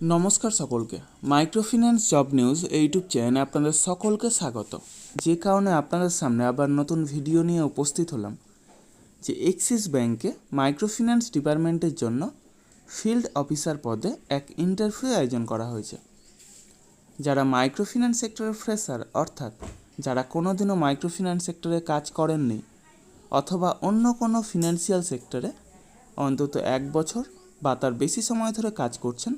নমস্কার সকলকে। Microfinance job news YouTube চ্যানেলে আপনাদের সকলকে স্বাগত। যে কারণে আপনাদের সামনে আবার নতুন ভিডিও নিয়ে উপস্থিত হলাম যে এক্সিস ব্যাংকে মাইক্রোফিন্যান্স ডিপার্টমেন্টের জন্য ফিল্ড অফিসার পদে এক ইন্টারভিউ আয়োজন করা হয়েছে। যারা মাইক্রোফিন্যান্স সেক্টরের ফ্রেশার, অর্থাৎ যারা কোনোদিনও মাইক্রোফিন্যান্স সেক্টরে কাজ করেননি অথবা অন্য কোনো ফিনান্সিয়াল সেক্টরে অন্তত 1 বছর বা তার বেশি সময় ধরে কাজ করছেন,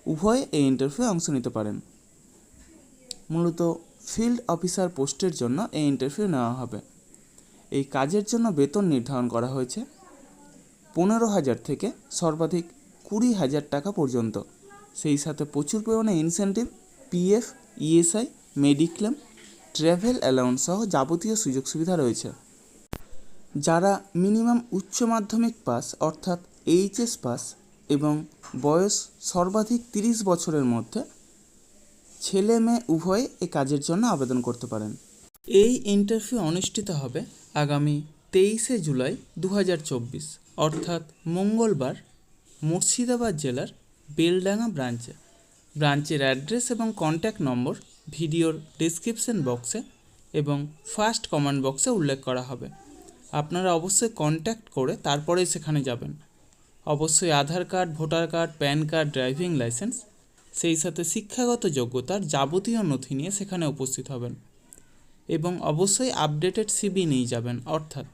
উভয়ে এই ইন্টারভিউ অংশ নিতে পারেন। মূলত ফিল্ড অফিসার পোস্টের জন্য এই ইন্টারভিউ নেওয়া হবে। এই কাজের জন্য বেতন নির্ধারণ করা হয়েছে 15,000 থেকে সর্বাধিক 20,000 টাকা পর্যন্ত। সেই সাথে প্রচুর পরিমাণে incentive, PF, ESI, mediclaim, travel allowance সহ যাবতীয় সুযোগ সুবিধা রয়েছে। যারা মিনিমাম উচ্চ মাধ্যমিক পাস অর্থাৎ এইচএস পাস এবং বয়স সর্বাধিক 30 বছরের মধ্যে, ছেলে মেয়ে উভয়ে এই কাজের জন্য আবেদন করতে পারেন। এই ইন্টারভিউ অনুষ্ঠিত হবে আগামী 23শে জুলাই 2024 অর্থাৎ মঙ্গলবার মুর্শিদাবাদ জেলার বেলডাঙ্গা ব্রাঞ্চের অ্যাড্রেস এবং কন্ট্যাক্ট নম্বর ভিডিওর ডেসক্রিপশন বক্সে এবং ফার্স্ট কমেন্ট বক্সে উল্লেখ করা হবে। আপনারা অবশ্যই কন্ট্যাক্ট করে তারপরেই সেখানে যাবেন। অবশ্যই Aadhaar card, voter card, PAN card, driving licence, সেই সাথে শিক্ষাগত যোগ্যতার যাবতীয় নথি নিয়ে সেখানে উপস্থিত হবেন এবং অবশ্যই আপডেটেড সিভি নিয়ে যাবেন। অর্থাৎ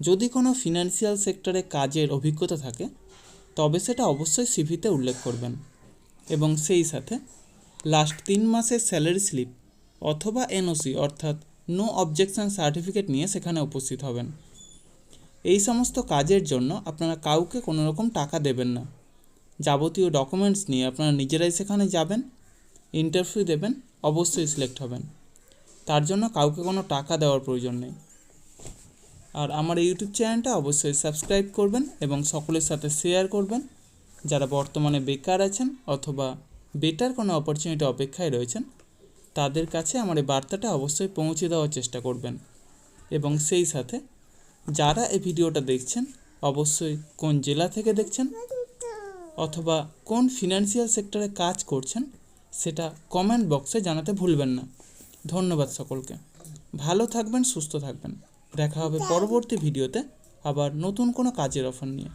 যদি কোনো ফিনান্সিয়াল সেক্টরে কাজের অভিজ্ঞতা থাকে তবে সেটা অবশ্যই সিভিতে উল্লেখ করবেন এবং সেই সাথে লাস্ট 3 মাসের স্যালারি স্লিপ অথবা এনওসি অর্থাৎ নো অবজেকশন সার্টিফিকেট নিয়ে সেখানে উপস্থিত হবেন। এই সমস্ত কাজের জন্য আপনারা কাউকে কোনো রকম টাকা দেবেন না। যাবতীয় ডকুমেন্টস নিয়ে আপনারা নিজেরাই সেখানে যাবেন, ইন্টারভিউ দেবেন, অবশ্যই সিলেক্ট হবেন। তার জন্য কাউকে কোনো টাকা দেওয়ার প্রয়োজন নেই। আর আমার ইউটিউব চ্যানেলটা অবশ্যই সাবস্ক্রাইব করবেন এবং সকলের সাথে শেয়ার করবেন। যারা বর্তমানে বেকার আছেন অথবা বেটার কোনো অপরচুনিটি অপেক্ষায় রয়েছেন, তাদের কাছে আমার এই বার্তাটা অবশ্যই পৌঁছে দেওয়ার চেষ্টা করবেন। এবং সেই সাথে যারা এই ভিডিওটা দেখছেন, অবশ্যই কোন জেলা থেকে দেখছেন অথবা কোন ফিনান্সিয়াল সেক্টরে কাজ করছেন সেটা কমেন্ট বক্সে জানাতে ভুলবেন না। ধন্যবাদ সকলকে। ভালো থাকবেন, সুস্থ থাকবেন। দেখা হবে পরবর্তী ভিডিওতে আবার নতুন কোনো কাজের অফার নিয়ে।